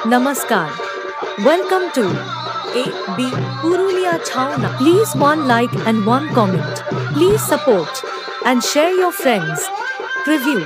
Namaskar. Welcome to AB Purulia Chhauna. Please one like and one comment. Please support and share your friends. Review.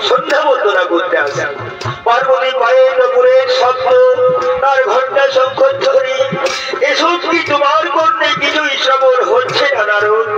সন্ধ্যা বন্দনা করতে আসে পার্বতী পায়ের উপরে শব্দ তার ঘন্টা শঙ্খ ধ্বনি এসব কি তোমার কর্ণে কিছুই শ্রবণ হচ্ছে না নারদ?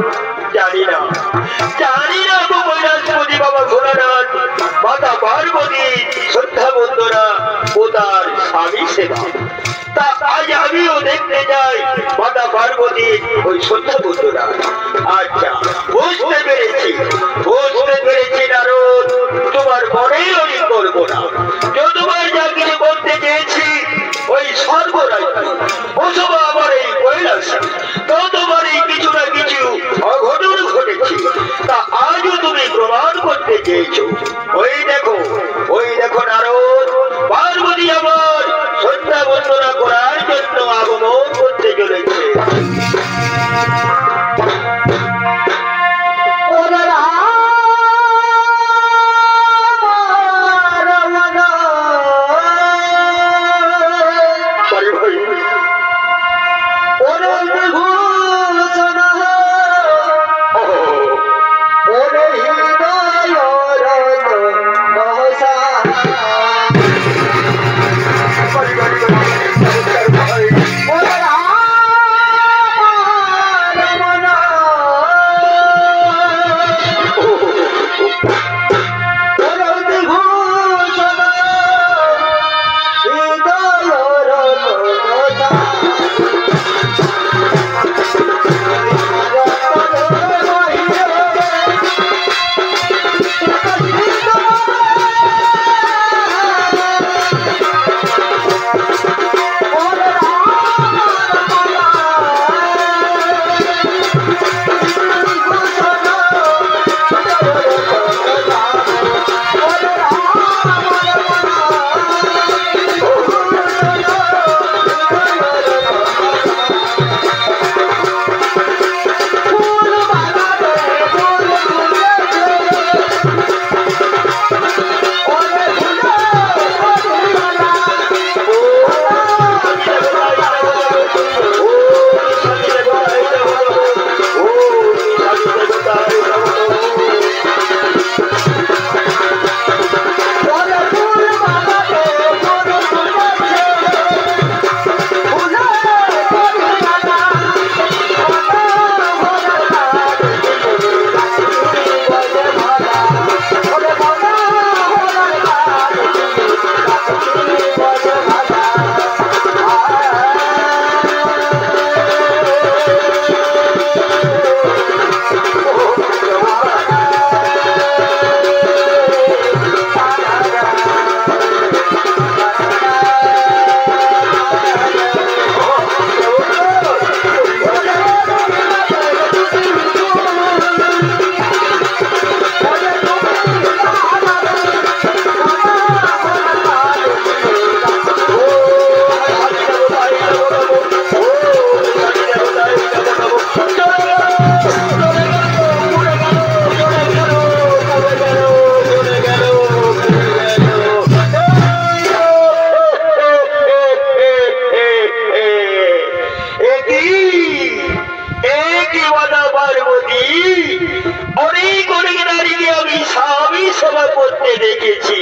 অনেক অনেক নারীকে আমি স্বামী সেবা করতে দেখেছি।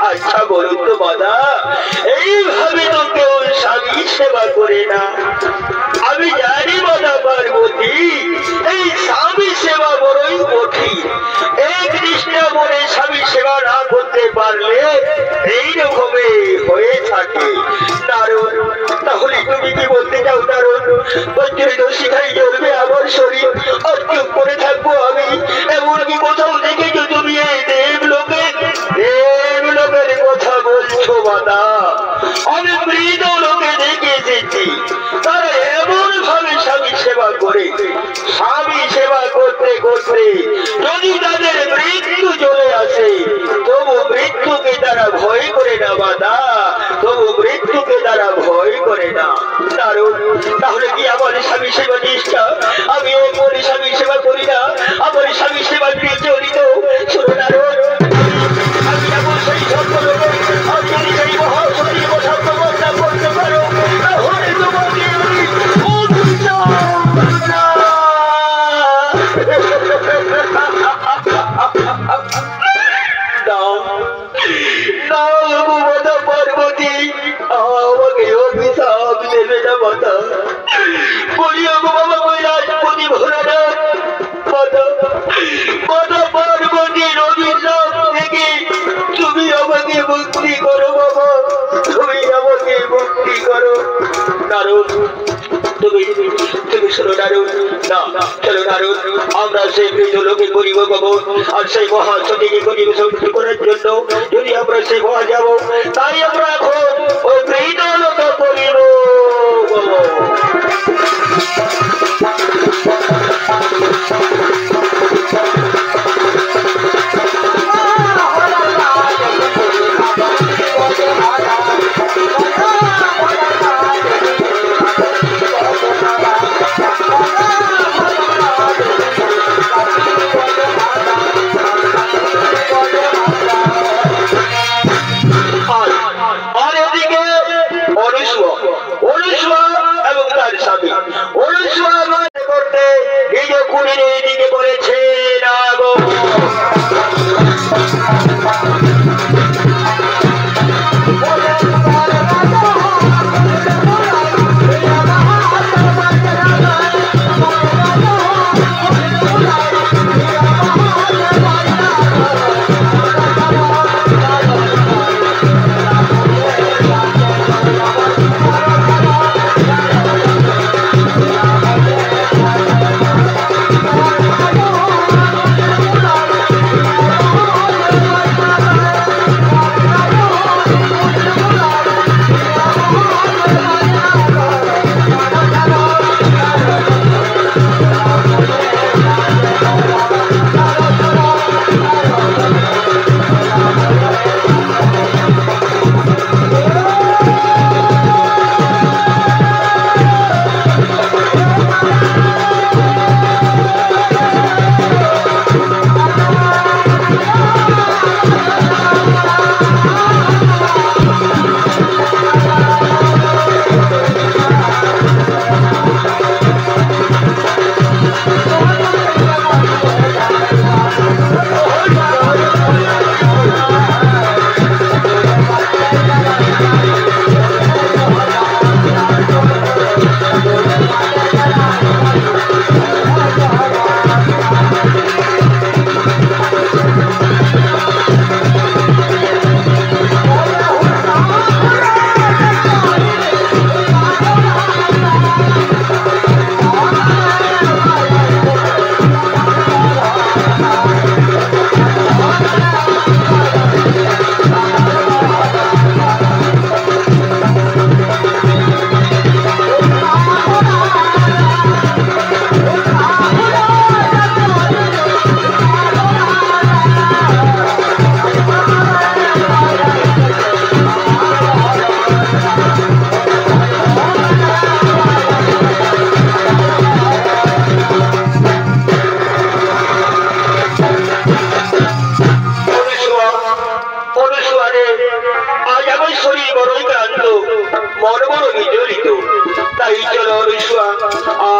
আচ্ছা বলুন তো মাদা, এইভাবে তো কেউ স্বামী সেবা করে না। আমি জানি মাদা পার্বতী, এই স্বামী সেবা বড়ই কঠিন। এক নিষ্ঠা মনে স্বামী সেবা না করতে পারলে এইরকমই হয়ে থাকে। দারুণ, তাহলে তুমি কি বলতে চাও দারুণ? শিখাই জ্বলবে আমার শরীর, আর চুপ করে থাকবো আমি? এমনকি কোথাও দেখেছো তুমি এই দেবলোকের কথা বলছো মাতা? আমি মৃত লোকে দেখে এসেছি, তারা এমন ভাবে স্বামী সেবা করে, স্বামী সেবা করতে করতে যদি তাদের মৃত্যু চলে আসে, তবু মৃত্যুকে তারা ভয় করে না মাতা, তবু মৃত্যুকে তারা ভয় করে না। দারুণ, তাহলে কি আমার স্বামী সেবা নিষ্ঠা? আমি ওই স্বামী সেবা করি না, আমার স্বামী সেবা নিয়ে জড়িত। শুনুন দারুণ, আমি এমন সেই সম্পর্কে আমি যদি সেই মহাশরীর কথা প্রবর্তনা করতে পারো, তাহলে তোমাকে আমি পার্বতী আমাকে অভিশাপ দেবে না মাতা। বলি গো বাবা রাজপতি ভোলানাথ, মাতা পার্বতীর অভিশাপ থেকে তুমি আমাকে মুক্তি করো বাবা, তুমি আমাকে মুক্তি করো। দারুণ, তুমি শোনো দারুণ, না চলো দারুণ, আমরা সেই মৃত লোকে করিব গমন, আর সেই মহাসতীকে করিব সত্যি করার জন্য যদি আমরা সেই মহা যাব, তাই আমরা এখন ওই মৃত লোকে করিব গমন। বলেছে না গো,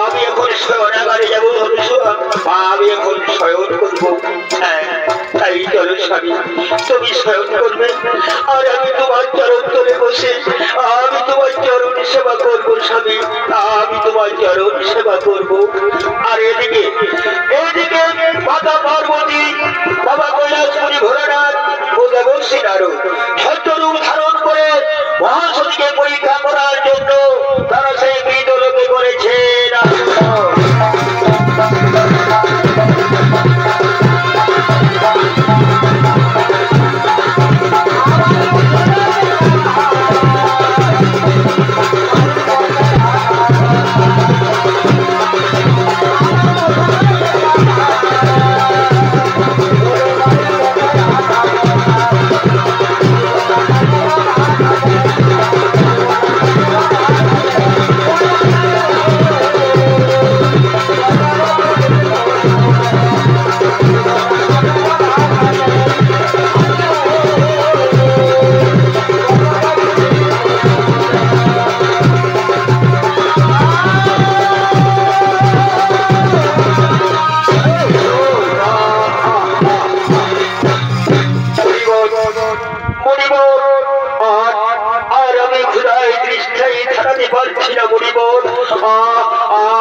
আমি এখন শয়নাগারে যাবো, আমি এখন শয়ন করব। স্বামী তুমি স্মরণ করবে আর আমি তোমার চরণ তলে বসে আমি তোমার চরণ সেবা করব স্বামী আমি তোমার চরণ সেবা করব। আর এদিকে এদিকে মাতা পার্বতী বাবা কৈলাসপুরী ভোলানাথ ও দেবর্ষী নারদ ছদ্মরূপ ধারণ করে মহাশক্তিকে পরীক্ষা করার জন্য তারা সেই মৃতলোকে করেছে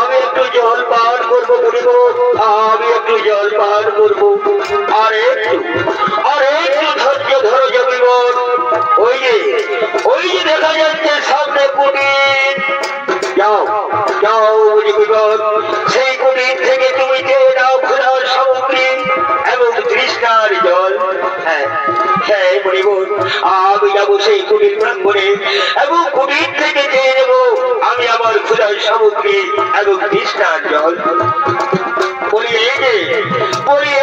আমি একটু জল পান করবো আমি একটু জল পান করবো আর একটু ধৈর্য ধরো জমিবন ওই যে দেখা যাচ্ছে সামনে কুটির যাও যাও জমিবন সেই কুটির থেকে তুমি চেয়ে নাও ক্ষুধার সামগ্রী এবং তৃষ্ণার জল। হ্যাঁ হ্যাঁ মণিবন আমি যাবো সেই কুটির প্রাঙ্গণে এবং কুটির থেকে চেয়ে নেবো আমি আমার ক্ষুধার সামগ্রী এবং তৃষ্ণার জল। বলি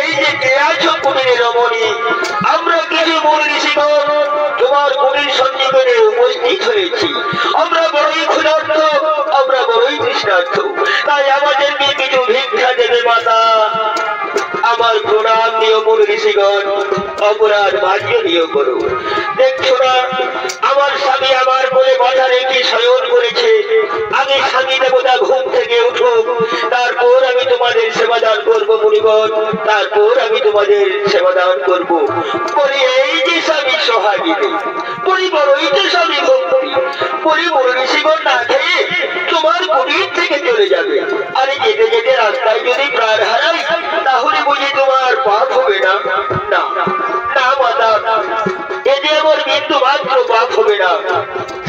এই যে কে আছো কুটিরে রমণী আমরা কিছু মূল ঋষিগণ তোমার কুটির সন্নিকটে উপস্থিত হয়েছি। আমরা বড়ই ক্ষুধার্ত আমরা বড়ই তৃষ্ণার্থ তাই আমাদেরকে কিছু ভিক্ষা দেবে মাতা। আমার প্রণাম দিও মূল ঋষিগণ অপরাধ মার্জনীয় করো। দেখছো না আমার স্বামী আমার কোলে মাথা রেখে শয়ন করেছে। আমি স্বামী দেবতা ঘুম থেকে উঠুক তারপর আমি তোমাদের সেবাদান করবো মুনিগণ তারপর আমি তোমাদের সেবাদান করবো। বলি এই যে স্বামী সোহাগী বলি বড়ই তো স্বামী ভক্তি বলি মূল ঋষিগণ না খেয়ে তোমার কুটির থেকে চলে যাবে। আরে যেতে যেতে রাস্তায় যদি প্রাণ হারাই তাহলে বুঝি তোমার পাপ হবে না? না না মাতা এতে আমার মৃত্যু মাত্র পাপ হবে না।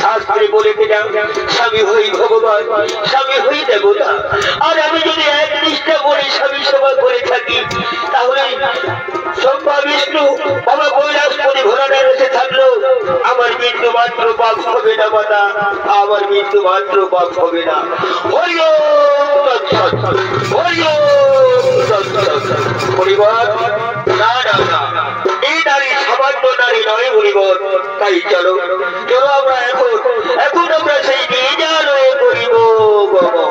শাস্ত্রে বলে দিলাম স্বামী হই ভগবান স্বামী হই দেবতা। আর আমি যদি এক নিষ্ঠা করে স্বামী সেবা করে থাকি তাহলে শম্ভা বিষ্ণু বাবা কৈলাসপুরী ভোলানাথ এসে থাকলো আমার মৃত্যু মাত্র পাপ হবে না মাতা আমার মৃত্যু মাত্র পাপ হবে না। হরি ওম তৎসৎ হরি ওম তৎসৎ। পরিবার না না না এই নারী সামান্য নারী নয় পরিবার। তাই চলো চলো আমরা এখন আমরা সেই নিজালয়ে করিব বাবা।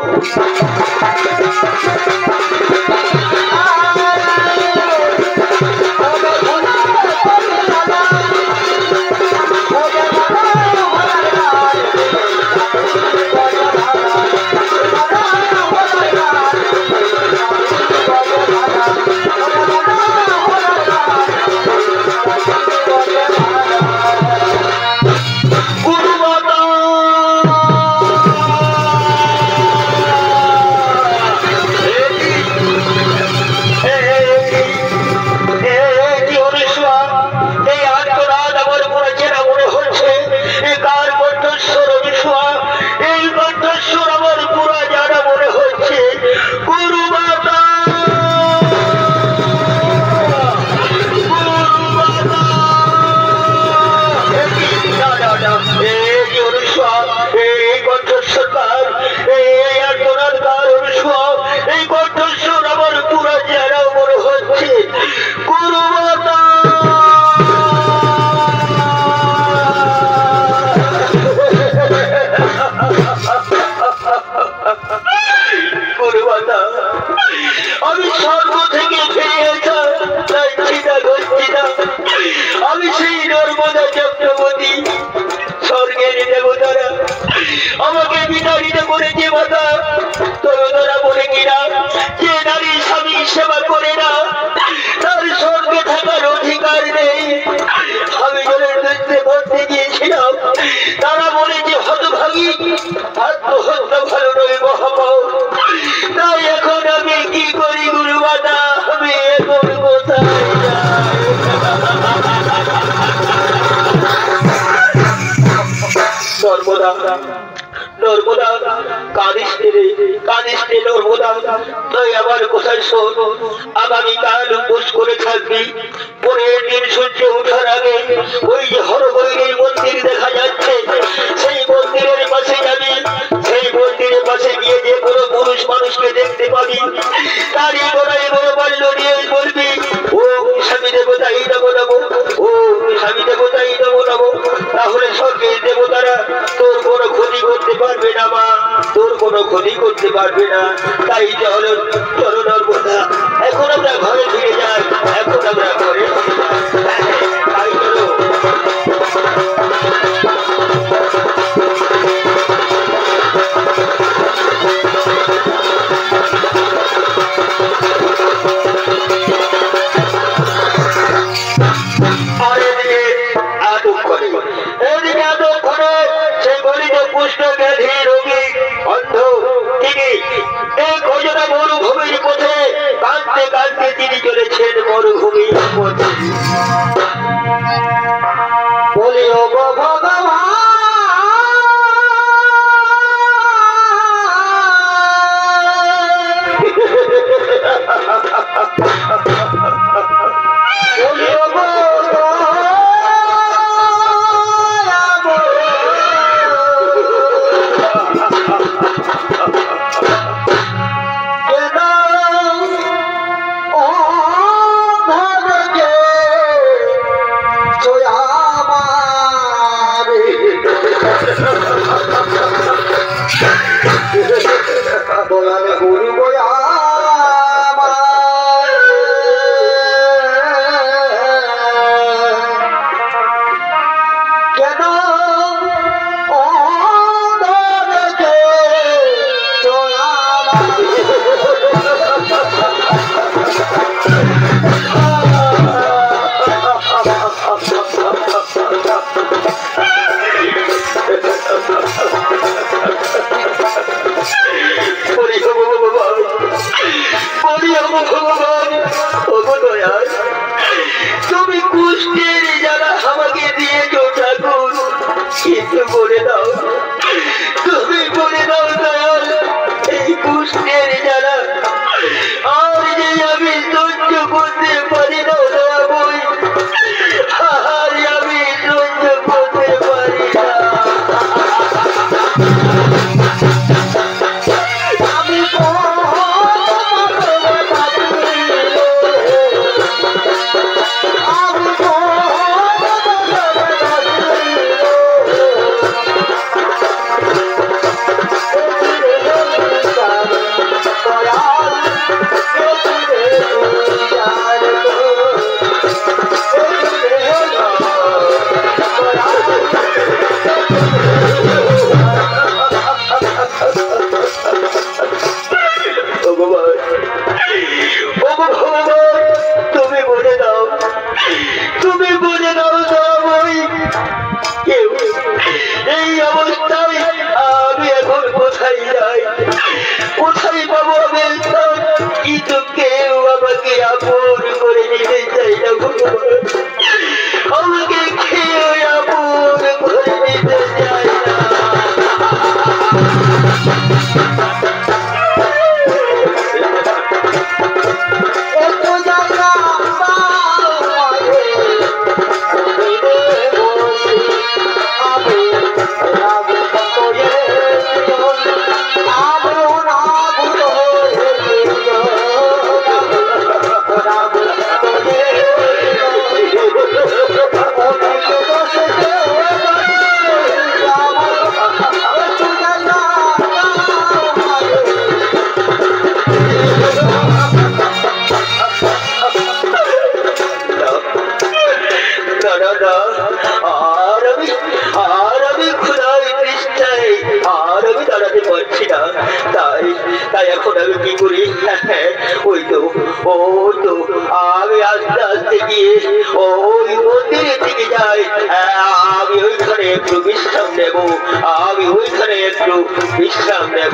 তারা বলেছে হতভাগী আত্মহত্যা ভালো নয় মহাপাপ। তাই এখন আমি কি করি গুরুমাতা, আমি এখন কোথায় যাই? নর্মদা নর্মদা কাঁদিস রে, কাঁদিস রে নর্মদা। তুই আমার কোথায় শোন, আগামীকাল উপোস করে থাকবি। পরের দিন সূর্য ওঠার আগে ওই যে হরগৌরীর মন্দির দেখা যাচ্ছে, সেই মন্দিরের পাশে যাবি। সেই মন্দিরের পাশে গিয়ে যে কোনো পুরুষ মানুষকে দেখতে পাবি, তারই গোড়ায় বড় বাল্য নিয়ে বলবি, ও স্বামী দেবতাই নমো নমো, ও স্বামী দেবতাই নমো নমো। তাহলে স্বর্গের দেবতারা তোর কোনো ক্ষতি করতে পারবে না মা, তোর কোনো ক্ষতি করতে পারবে না। তাই চলো চলো নর্মদা, এখন আমরা ঘরে ফিরে যাই, এখন আমরা ঘরে ফিরে যাই। তাই চলো। কুষ্ঠ ব্যাধি রোগী অন্ধ তিনি এই কজনা মরুভূমির পথে কাঁদতে কাঁদতে তিনি চলেছেন মরুভূমির পথে। বলিও ভগবান তুমি কুষ্ঠের যারা আমাকে দিয়েছো ঠাকুর, কিন্তু বলে দাও, তুমি বলে দাও দয়াল, এই কুষ্ঠের যারা আর যে আমি সহ্য করতে পারি না দয়া বই, আর আমি সহ্য করতে পারি না। তুমি বলে দাও, তুমি বলে দাও এই অবস্থায় আমি এখন কোথায় যাই, কোথায় পাবো আমি? কিন্তু কেউ আমাকে আপন করে নিতে চাই না ভগবান, আমাকে কেউ আপন করে নিতে চাই না। তাই এখন আমি কি করি, ওই তো আমি আস্তে আস্তে গিয়ে ওই মন্দিরের দিকে যাই, আমি ওইখানে ওইখানে একটু বিশ্রাম নেব, আমি ওইখানে একটু বিশ্রাম নেব।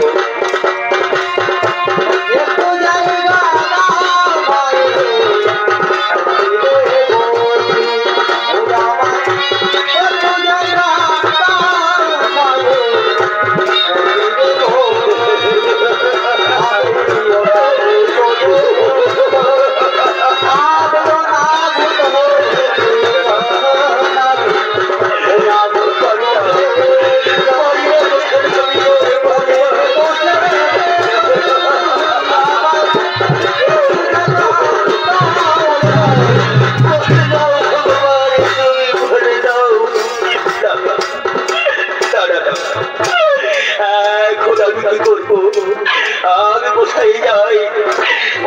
আমি কোথায় যাই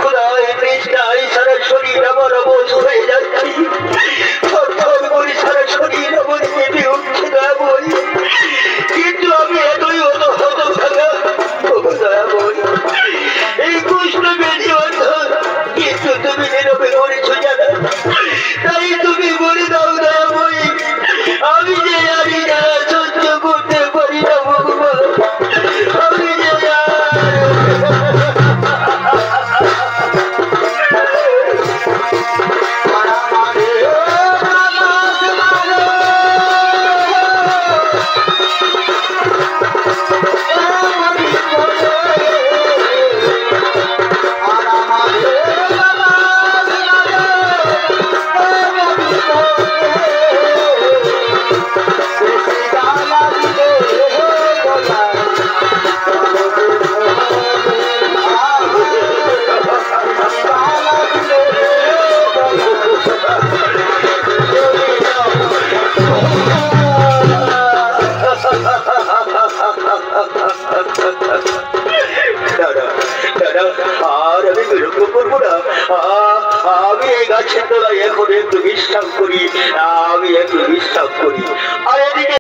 খোদায় তৃষ্ণায় সারা শরীর আমার অবশ হয়ে যাচ্ছি, থরথর করে সারা শরীর আমার কেঁপে উঠছে দয়াময়, কিন্তু আমি এতই হতভাগা দয়াময়, এই কষ্ট বেশি অর্থ কিন্তু তুমি নীরবে করেছো জানা, তাই তুমি বলে দাও দয়াময়, আমি যে জানি না সহ্য করতে পারি না ভগবান, আমি যে আর আমি বিরক্ত করবো না, আমি এই গাছের তলায় এখন একটু বিশ্রাম করি, আমি একটু বিশ্রাম করি। আর এদিকে